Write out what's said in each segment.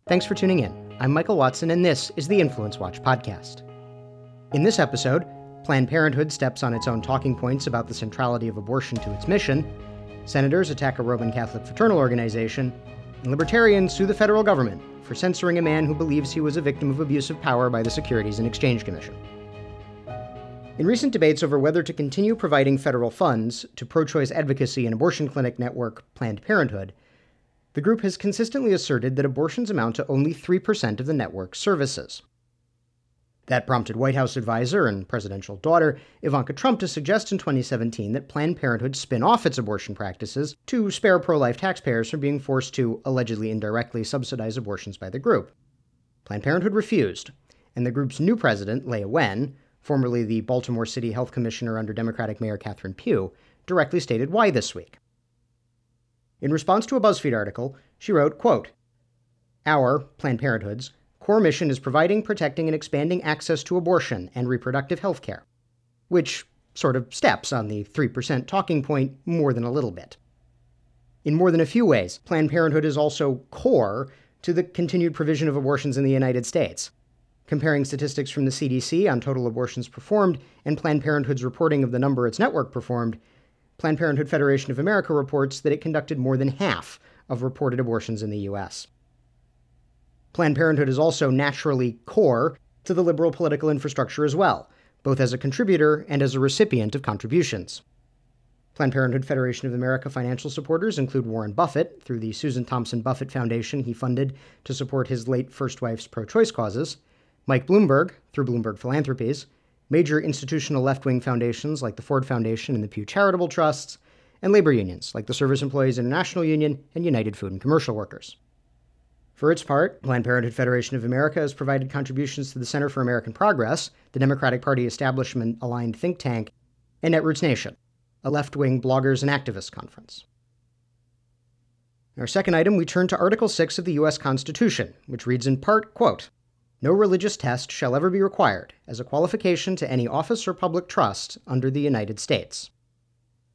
Thanks for tuning in. I'm Michael Watson, and this is the InfluenceWatch podcast. In this episode, Planned Parenthood steps on its own talking points about the centrality of abortion to its mission, senators attack a Roman Catholic fraternal organization, and libertarians sue the federal government for censoring a man who believes he was a victim of abuse of power by the Securities and Exchange Commission. In recent debates over whether to continue providing federal funds to pro-choice advocacy and abortion clinic network Planned Parenthood, the group has consistently asserted that abortions amount to only 3% of the network's services. That prompted White House advisor and presidential daughter Ivanka Trump to suggest in 2017 that Planned Parenthood spin off its abortion practices to spare pro-life taxpayers from being forced to allegedly indirectly subsidize abortions by the group. Planned Parenthood refused, and the group's new president, Leah Wen, formerly the Baltimore City Health Commissioner under Democratic Mayor Catherine Pugh, directly stated why this week. In response to a BuzzFeed article, she wrote, quote, "Our, Planned Parenthood's, core mission is providing, protecting, and expanding access to abortion and reproductive health care," which sort of steps on the 3% talking point more than a little bit. In more than a few ways, Planned Parenthood is also core to the continued provision of abortions in the United States. Comparing statistics from the CDC on total abortions performed and Planned Parenthood's reporting of the number its network performed, Planned Parenthood Federation of America reports that it conducted more than half of reported abortions in the U.S. Planned Parenthood is also naturally core to the liberal political infrastructure as well, both as a contributor and as a recipient of contributions. Planned Parenthood Federation of America financial supporters include Warren Buffett, through the Susan Thompson Buffett Foundation he funded to support his late first wife's pro-choice causes, Mike Bloomberg, through Bloomberg Philanthropies, major institutional left-wing foundations like the Ford Foundation and the Pew Charitable Trusts, and labor unions like the Service Employees International Union and United Food and Commercial Workers. For its part, Planned Parenthood Federation of America has provided contributions to the Center for American Progress, the Democratic Party establishment-aligned think tank, and Netroots Nation, a left-wing bloggers and activists conference. In our second item, we turn to Article 6 of the U.S. Constitution, which reads in part, quote, "No religious test shall ever be required as a qualification to any office or public trust under the United States."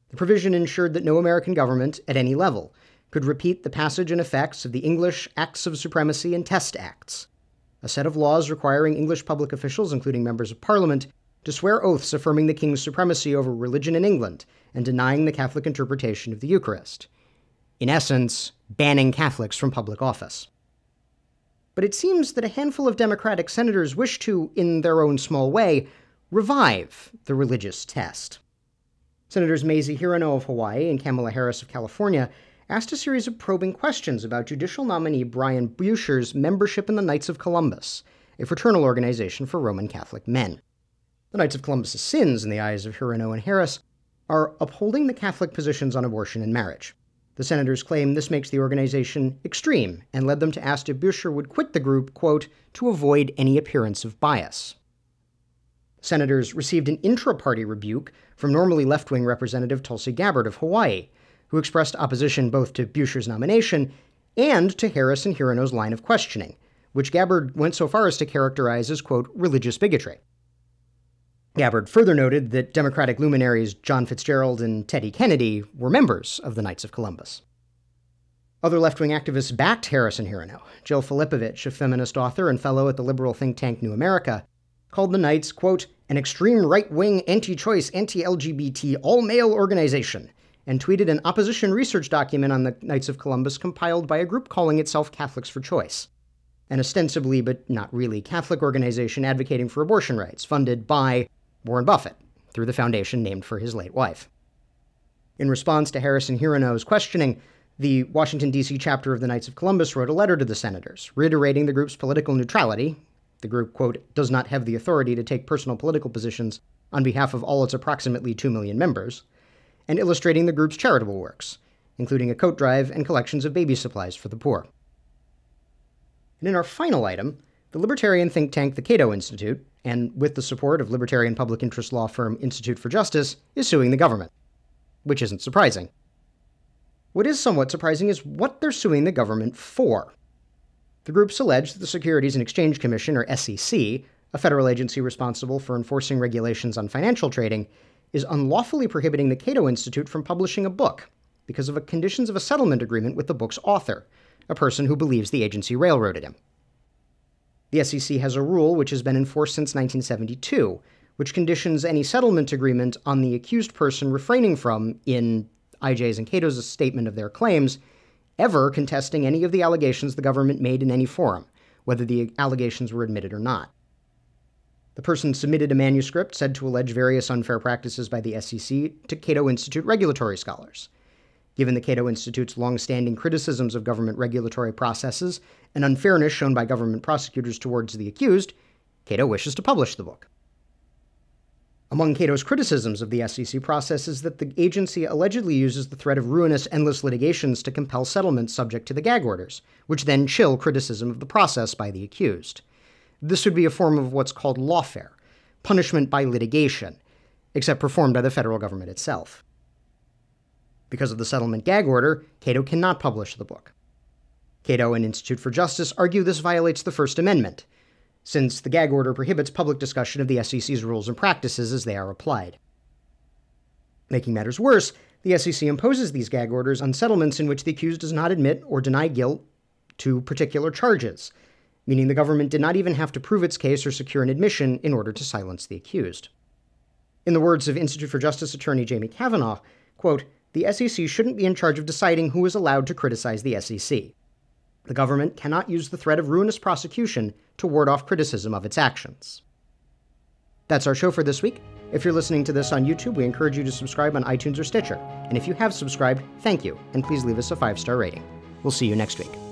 The provision ensured that no American government, at any level, could repeat the passage and effects of the English Acts of Supremacy and Test Acts, a set of laws requiring English public officials, including members of Parliament, to swear oaths affirming the King's supremacy over religion in England and denying the Catholic interpretation of the Eucharist. In essence, banning Catholics from public office. But it seems that a handful of Democratic senators wish to, in their own small way, revive the religious test. Senators Mazie Hirono of Hawaii and Kamala Harris of California asked a series of probing questions about judicial nominee Brian Buescher's membership in the Knights of Columbus, a fraternal organization for Roman Catholic men. The Knights of Columbus's sins, in the eyes of Hirono and Harris, are upholding the Catholic positions on abortion and marriage. The senators claim this makes the organization extreme and led them to ask if Buescher would quit the group, quote, "to avoid any appearance of bias." Senators received an intra-party rebuke from normally left-wing Representative Tulsi Gabbard of Hawaii, who expressed opposition both to Buescher's nomination and to Harris and Hirono's line of questioning, which Gabbard went so far as to characterize as, quote, "religious bigotry." Gabbard further noted that Democratic luminaries John Fitzgerald and Teddy Kennedy were members of the Knights of Columbus. Other left-wing activists backed Harris and Hirono. Jill Filipovich, a feminist author and fellow at the liberal think tank New America, called the Knights, quote, "an extreme right-wing, anti-choice, anti-LGBT, all-male organization," and tweeted an opposition research document on the Knights of Columbus compiled by a group calling itself Catholics for Choice, an ostensibly but not really Catholic organization advocating for abortion rights, funded by Warren Buffett, through the foundation named for his late wife. In response to Harris and Hirono's questioning, the Washington, D.C. chapter of the Knights of Columbus wrote a letter to the senators, reiterating the group's political neutrality. The group, quote, "does not have the authority to take personal political positions on behalf of all its approximately 2 million members," and illustrating the group's charitable works, including a coat drive and collections of baby supplies for the poor. And in our final item, the libertarian think tank the Cato Institute, and with the support of libertarian public interest law firm Institute for Justice, is suing the government. Which isn't surprising. What is somewhat surprising is what they're suing the government for. The groups allege that the Securities and Exchange Commission, or SEC, a federal agency responsible for enforcing regulations on financial trading, is unlawfully prohibiting the Cato Institute from publishing a book because of conditions of a settlement agreement with the book's author, a person who believes the agency railroaded him. The SEC has a rule which has been enforced since 1972, which conditions any settlement agreement on the accused person refraining from, in IJ's and Cato's statement of their claims, ever contesting any of the allegations the government made in any forum, whether the allegations were admitted or not. The person submitted a manuscript said to allege various unfair practices by the SEC to Cato Institute regulatory scholars. Given the Cato Institute's long-standing criticisms of government regulatory processes and unfairness shown by government prosecutors towards the accused, Cato wishes to publish the book. Among Cato's criticisms of the SEC process is that the agency allegedly uses the threat of ruinous, endless litigations to compel settlements subject to the gag orders, which then chill criticism of the process by the accused. This would be a form of what's called lawfare, punishment by litigation, except performed by the federal government itself. Because of the settlement gag order, Cato cannot publish the book. Cato and Institute for Justice argue this violates the First Amendment, since the gag order prohibits public discussion of the SEC's rules and practices as they are applied. Making matters worse, the SEC imposes these gag orders on settlements in which the accused does not admit or deny guilt to particular charges, meaning the government did not even have to prove its case or secure an admission in order to silence the accused. In the words of Institute for Justice attorney Jamie Kavanaugh, quote, "The SEC shouldn't be in charge of deciding who is allowed to criticize the SEC. The government cannot use the threat of ruinous prosecution to ward off criticism of its actions." That's our show for this week. If you're listening to this on YouTube, we encourage you to subscribe on iTunes or Stitcher. And if you have subscribed, thank you, and please leave us a 5-star rating. We'll see you next week.